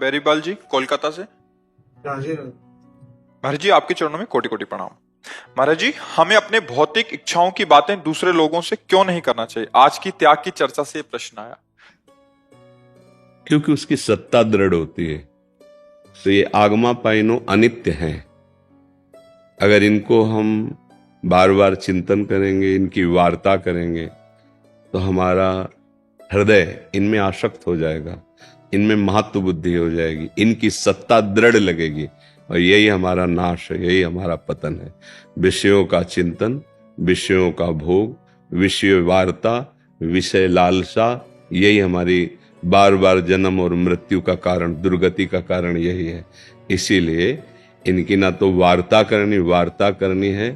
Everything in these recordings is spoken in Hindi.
बेरीबाल जी, कोलकाता से। महाराज जी, आपके चरणों में कोटि कोटि प्रणाम। महाराज जी, हमें अपने भौतिक इच्छाओं की बातें दूसरे लोगों से क्यों नहीं करना चाहिए? आज की त्याग की चर्चा से ये प्रश्न आया। क्योंकि उसकी सत्ता दृढ़ होती है। तो ये आगमा पाइनो अनित्य हैं। अगर इनको हम बार बार चिंतन करेंगे, इनकी वार्ता करेंगे, तो हमारा हृदय इनमें आसक्त हो जाएगा, इनमें महत्व बुद्धि हो जाएगी, इनकी सत्ता दृढ़ लगेगी, और यही हमारा नाश है, यही हमारा पतन है। विषयों का चिंतन, विषयों का भोग, विषय वार्ता, विषय लालसा, यही हमारी बार बार जन्म और मृत्यु का कारण, दुर्गति का कारण यही है। इसीलिए इनकी ना तो वार्ता करनी है,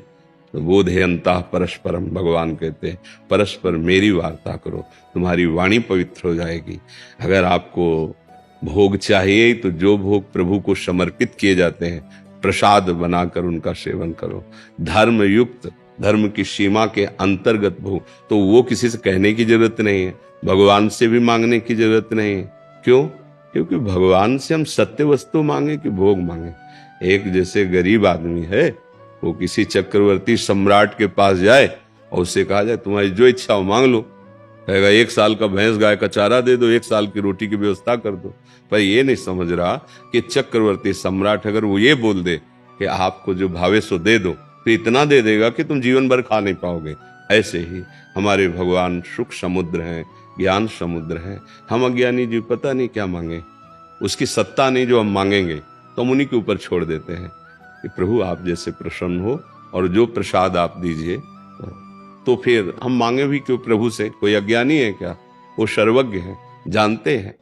तो बोधयंता परस्परम, भगवान कहते हैं परस्पर मेरी वार्ता करो, तुम्हारी वाणी पवित्र हो जाएगी। अगर आपको भोग चाहिए तो जो भोग प्रभु को समर्पित किए जाते हैं, प्रसाद बनाकर उनका सेवन करो। धर्म युक्त, धर्म की सीमा के अंतर्गत भोग, तो वो किसी से कहने की जरूरत नहीं है, भगवान से भी मांगने की जरूरत नहीं है। क्यों? क्योंकि भगवान से हम सत्य वस्तु मांगे कि भोग मांगे। एक जैसे गरीब आदमी है, वो किसी चक्रवर्ती सम्राट के पास जाए और उससे कहा जाए तुम्हारी जो इच्छा हो मांग लो, कहेगा 1 साल का भैंस गाय का चारा दे दो, 1 साल की रोटी की व्यवस्था कर दो। पर ये नहीं समझ रहा कि चक्रवर्ती सम्राट अगर वो ये बोल दे कि आपको जो भावे सो दे दो, तो इतना दे देगा कि तुम जीवन भर खा नहीं पाओगे। ऐसे ही हमारे भगवान सुख समुद्र हैं, ज्ञान समुद्र हैं। हम अज्ञानी जी पता नहीं क्या मांगे, उसकी सत्ता नहीं जो हम मांगेंगे, तो हम उन्हीं के ऊपर छोड़ देते हैं कि प्रभु आप जैसे प्रसन्न हो और जो प्रसाद आप दीजिए। तो फिर हम मांगे भी क्यों प्रभु से? कोई अज्ञानी है क्या? वो सर्वज्ञ हैं, जानते हैं,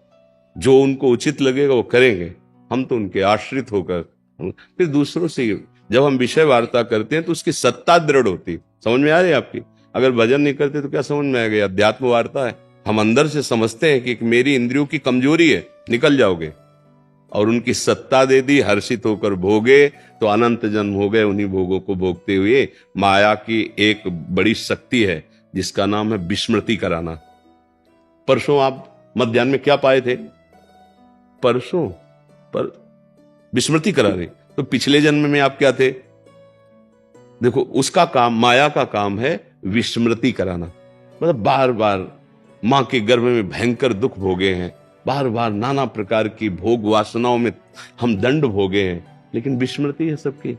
जो उनको उचित लगेगा वो करेंगे। हम तो उनके आश्रित होकर फिर दूसरों से जब हम विषय वार्ता करते हैं तो उसकी सत्ता दृढ़ होती। समझ में आ रही है आपकी? अगर भजन नहीं करते तो क्या समझ में आएगा? अध्यात्म वार्ता है। हम अंदर से समझते हैं कि मेरी इंद्रियों की कमजोरी है, निकल जाओगे, और उनकी सत्ता दे दी, हर्षित होकर भोगे, तो अनंत जन्म हो गए उन्हीं भोगों को भोगते हुए। माया की एक बड़ी शक्ति है जिसका नाम है विस्मृति कराना। परसों आप मध्याह्न में क्या पाए थे? परसों पर विस्मृति करा रहे, तो पिछले जन्म में आप क्या थे? देखो, उसका काम, माया का काम है विस्मृति कराना। मतलब बार बार मां के गर्भ में भयंकर दुख भोगे हैं, बार बार नाना प्रकार की भोग वासनाओं में हम दंड भोगे हैं, लेकिन विस्मृति है सबकी।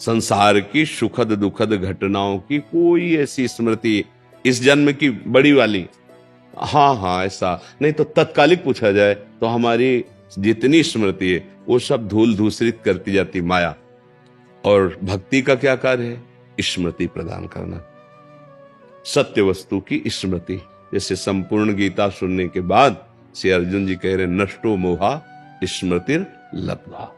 संसार की सुखद दुखद घटनाओं की कोई ऐसी स्मृति इस जन्म की बड़ी वाली, हाँ ऐसा नहीं, तो तत्कालिक पूछा जाए तो हमारी जितनी स्मृति है वो सब धूल धूसरित करती जाती माया। और भक्ति का क्या कार्य है? स्मृति प्रदान करना, सत्य वस्तु की स्मृति। जैसे संपूर्ण गीता सुनने के बाद श्री अर्जुन जी कह रहे नष्टो मोहा स्मृतिर लब्धा।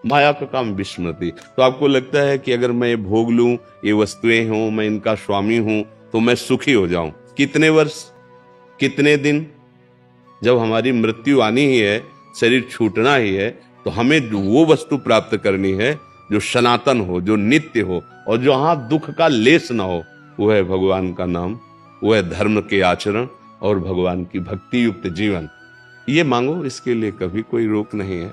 माया का काम विस्मृति। तो आपको लगता है कि अगर मैं भोग लूं, ये वस्तुएं हों, मैं इनका स्वामी हूं, तो मैं सुखी हो जाऊं। कितने वर्ष, कितने दिन? जब हमारी मृत्यु आनी ही है, शरीर छूटना ही है, तो हमें वो वस्तु प्राप्त करनी है जो सनातन हो, जो नित्य हो, और जहां दुख का लेस ना हो। वो है भगवान का नाम, वो है धर्म के आचरण और भगवान की भक्ति युक्त जीवन। ये मांगो, इसके लिए कभी कोई रोक नहीं है।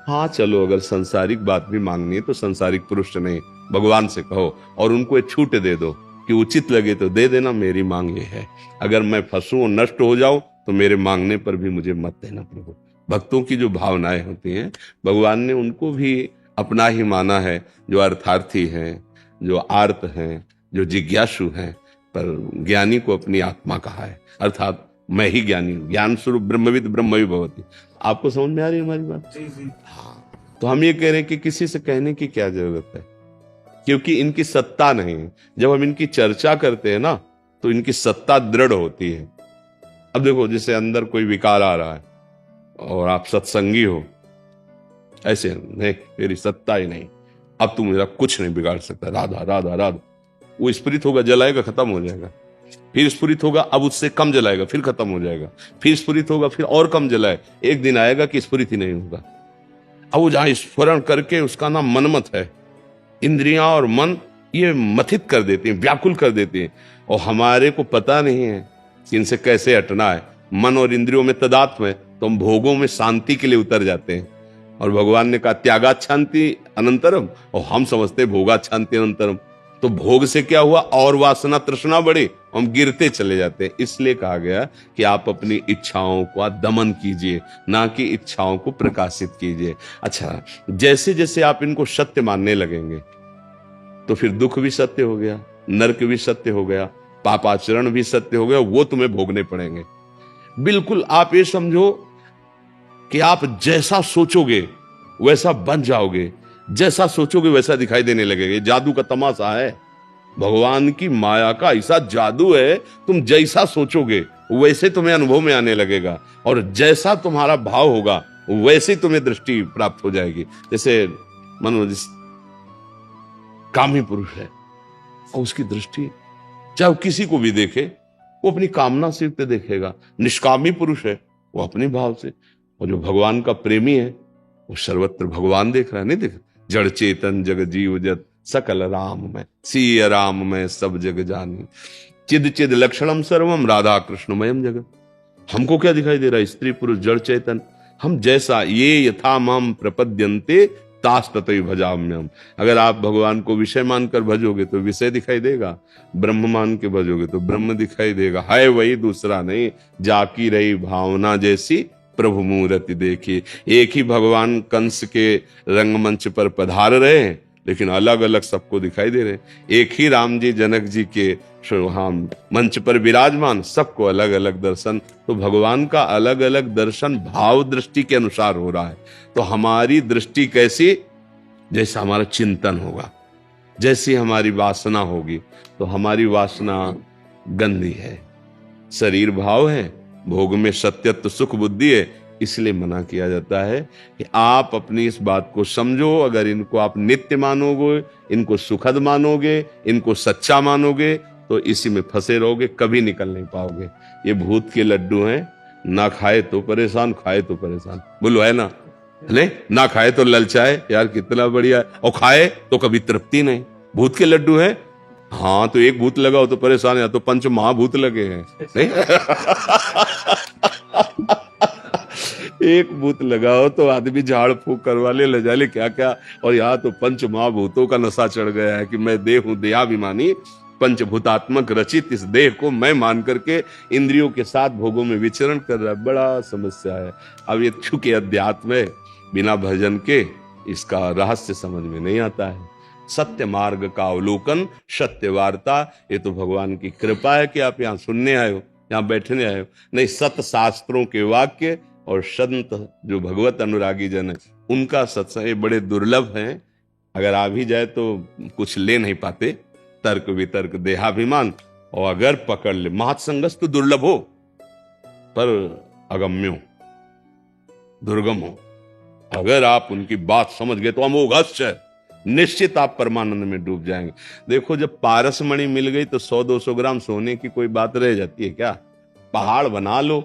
हाँ चलो, अगर सांसारिक बात भी मांगनी है तो सांसारिक पुरुष से नहीं, भगवान से कहो और उनको एक छूट दे दो कि उचित लगे तो दे देना, मेरी मांग ये है। अगर मैं फंसूं और नष्ट हो जाऊं तो मेरे मांगने पर भी मुझे मत देना प्रभु। भक्तों की जो भावनाएं होती हैं, भगवान ने उनको भी अपना ही माना है, जो अर्थार्थी हैं, जो आर्त हैं, जो जिज्ञासु हैं। पर ज्ञानी को अपनी आत्मा कहा है, अर्थात मैं ही ज्ञानी हूं। ज्ञान स्वरूप ब्रह्मविद ब्रह्म भवति। आपको समझ में आ रही है हमारी बात? जी। हाँ, तो हम ये कह रहे हैं कि किसी से कहने की क्या जरूरत है, क्योंकि इनकी सत्ता नहीं है। जब हम इनकी चर्चा करते हैं ना, तो इनकी सत्ता दृढ़ होती है। अब देखो, जैसे अंदर कोई विकार आ रहा है और आप सत्संगी हो, ऐसे नहीं, तेरी सत्ता ही नहीं, अब तू मेरा कुछ नहीं बिगाड़ सकता, राधा राधा राधा। वो स्फुरित होगा, जलाएगा, खत्म हो जाएगा। फिर स्फुरित होगा, अब उससे कम जलाएगा, फिर खत्म हो जाएगा। फिर स्फुरित होगा, फिर और कम जलाए, एक दिन आएगा कि स्फुरित ही नहीं होगा। अब वो जहां स्फुरण करके, उसका नाम मनमत है। इंद्रियां और मन ये मथित कर देती हैं, व्याकुल कर देती हैं, और हमारे को पता नहीं है कि इनसे कैसे हटना है। मन और इंद्रियों में तदात्म है, तो हम भोगों में शांति के लिए उतर जाते हैं। और भगवान ने कहा त्यागात शांति अनंतरम, और हम समझते भोगात शांति अनंतरम। तो भोग से क्या हुआ, और वासना तृष्णा बढ़े, हम गिरते चले जाते हैं। इसलिए कहा गया कि आप अपनी इच्छाओं का दमन कीजिए, ना कि इच्छाओं को प्रकाशित कीजिए। अच्छा, जैसे जैसे आप इनको सत्य मानने लगेंगे तो फिर दुख भी सत्य हो गया, नरक भी सत्य हो गया, पापाचरण भी सत्य हो गया, वो तुम्हें भोगने पड़ेंगे। बिल्कुल आप ये समझो कि आप जैसा सोचोगे वैसा बन जाओगे, जैसा सोचोगे वैसा दिखाई देने लगेगा। जादू का तमाशा है, भगवान की माया का ऐसा जादू है, तुम जैसा सोचोगे वैसे तुम्हें अनुभव में आने लगेगा, और जैसा तुम्हारा भाव होगा वैसे तुम्हें दृष्टि प्राप्त हो जाएगी। जैसे मानो कामी पुरुष है और उसकी दृष्टि चाहे वो किसी को भी देखे वो अपनी कामना से युक्त देखेगा। निष्कामी पुरुष है वो अपने भाव से, और जो भगवान का प्रेमी है वो सर्वत्र भगवान देख रहा है। नहीं देख, जड़ चेतन जग जीव जत सकल राम में, सीय राम में सब जग जानी, चिद चिद लक्षणम सर्वम राधा कृष्णमयम जगत। हमको क्या दिखाई दे रहा है, स्त्री पुरुष जड़ चेतन, हम जैसा ये यथा माम प्रपद्यन्ते तास ततै भजाम्यहम्। अगर आप भगवान को विषय मानकर भजोगे तो विषय दिखाई देगा, ब्रह्म मान के भजोगे तो ब्रह्म दिखाई देगा। है वही, दूसरा नहीं, जाकी रही भावना जैसी प्रभु मूर्ति देखी। एक ही भगवान कंस के रंगमंच पर पधार रहे हैं, लेकिन अलग अलग सबको दिखाई दे रहे हैं। एक ही राम जी जनक जी के मंच पर विराजमान, सबको अलग अलग दर्शन। तो भगवान का अलग अलग दर्शन भाव दृष्टि के अनुसार हो रहा है। तो हमारी दृष्टि कैसी, जैसा हमारा चिंतन होगा, जैसी हमारी वासना होगी। तो हमारी वासना गंदी है, शरीर भाव है, भोग में सत्यत्व सुख बुद्धि है। इसलिए मना किया जाता है कि आप अपनी इस बात को समझो। अगर इनको आप नित्य मानोगे, इनको सुखद मानोगे, इनको सच्चा मानोगे, तो इसी में फंसे रहोगे, कभी निकल नहीं पाओगे। ये भूत के लड्डू हैं, ना खाए तो परेशान, खाए तो परेशान। बोलो है ना, नहीं ना खाए तो ललचाए, यार कितना बढ़िया है, और खाए तो कभी तृप्ति नहीं। भूत के लड्डू हैं, हाँ तो एक भूत लगाओ तो परेशान, या तो पंच महाभूत लगे हैं, नहीं एक भूत लगाओ तो आदमी झाड़ फूक करवा ले, ले जाले क्या क्या। और यहाँ तो पंच महाभूतों का नशा चढ़ गया है कि मैं देह हूं, देहाभिमानी, पंचभूतात्मक रचित इस देह को मैं मान करके इंद्रियों के साथ भोगों में विचरण कर रहा है। बड़ा समस्या है। अब ये चूंकि अध्यात्म है, बिना भजन के इसका रहस्य समझ में नहीं आता है। सत्य मार्ग का अवलोकन, सत्य वार्ता, ये तो भगवान की कृपा है कि आप यहाँ सुनने आए हो, यहाँ बैठने आए हो। नहीं, सत्य शास्त्रों के वाक्य और संत जो भगवत अनुरागी जन है उनका सत्संग बड़े दुर्लभ हैं। अगर आ भी जाए तो कुछ ले नहीं पाते, तर्क वितर्क देहाभिमान, और अगर पकड़ ले महत्संगस तो दुर्लभ हो पर अगम्यो दुर्गम हो। अगर आप उनकी बात समझ गए तो अमोघस्य है, निश्चित आप परमानंद में डूब जाएंगे। देखो, जब पारस मणि मिल गई तो 100-200 ग्राम सोने की कोई बात रह जाती है क्या? पहाड़ बना लो,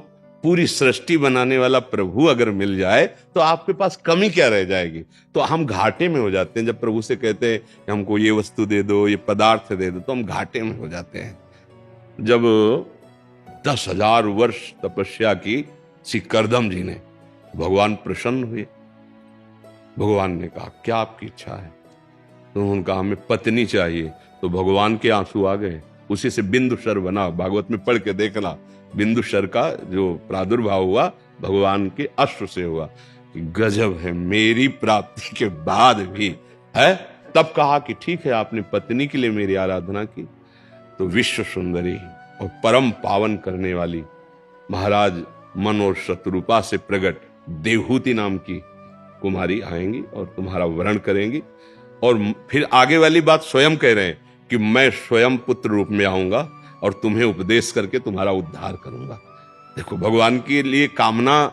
पूरी सृष्टि बनाने वाला प्रभु अगर मिल जाए तो आपके पास कमी क्या रह जाएगी? तो हम घाटे में हो जाते हैं। जब प्रभु से कहते हैं कि हमको ये वस्तु दे दो, ये पदार्थ दे दो, तो हम घाटे में हो जाते हैं। जब 10,000 वर्ष तपस्या की श्री करदम जी ने, भगवान प्रसन्न हुए। भगवान ने कहा क्या आपकी इच्छा है? तो उन्होंने कहा हमें पत्नी चाहिए। तो भगवान के आंसू आ गए, उसी से बिंदुसर बना। भागवत में पढ़ के देखना, बिंदुसर का जो प्रादुर्भाव हुआ भगवान के अश्रु से हुआ। गजब है, मेरी प्राप्ति के बाद भी है। तब कहा कि ठीक है, आपने पत्नी के लिए मेरी आराधना की तो विश्व सुंदरी और परम पावन करने वाली महाराज मन और शत्रुपा से प्रकट देवहूति नाम की कुमारी आएंगी और तुम्हारा वरण करेंगी। और फिर आगे वाली बात स्वयं कह रहे हैं कि मैं स्वयं पुत्र रूप में आऊंगा और तुम्हें उपदेश करके तुम्हारा उद्धार करूंगा। देखो, भगवान के लिए कामना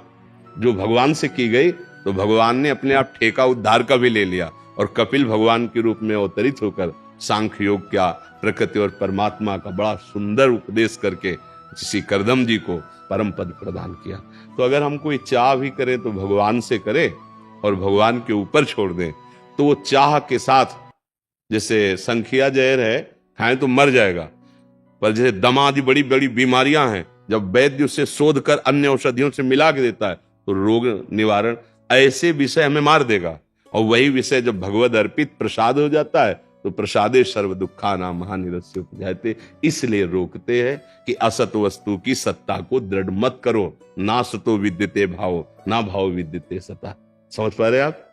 जो भगवान से की गई, तो भगवान ने अपने आप ठेका उद्धार का भी ले लिया और कपिल भगवान के रूप में अवतरित होकर सांख्य योग का, प्रकृति और परमात्मा का बड़ा सुंदर उपदेश करके श्री करदम जी को परम पद प्रदान किया। तो अगर हम कोई चाह भी करें तो भगवान से करें और भगवान के ऊपर छोड़ दें, तो वो चाह के साथ, जैसे संखिया जहर है, खाएं तो मर जाएगा, पर जैसे दमा आदि बड़ी बड़ी बीमारियां हैं, जब वैद्य उसे शोध कर अन्य औषधियों से मिला के देता है तो रोग निवारण ऐसे विषय हमें मार देगा। और वही विषय जब भगवद अर्पित प्रसाद हो जाता है तो प्रसादे सर्व दुखा नाम महानिरस्य उपजायते। इसलिए रोकते हैं कि असत वस्तु की सत्ता को दृढ़ मत करो। ना सतो विद्यते भाव, ना भाव विद्यते सता। समझ पा रहे आप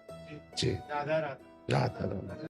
जी? राधा राधा।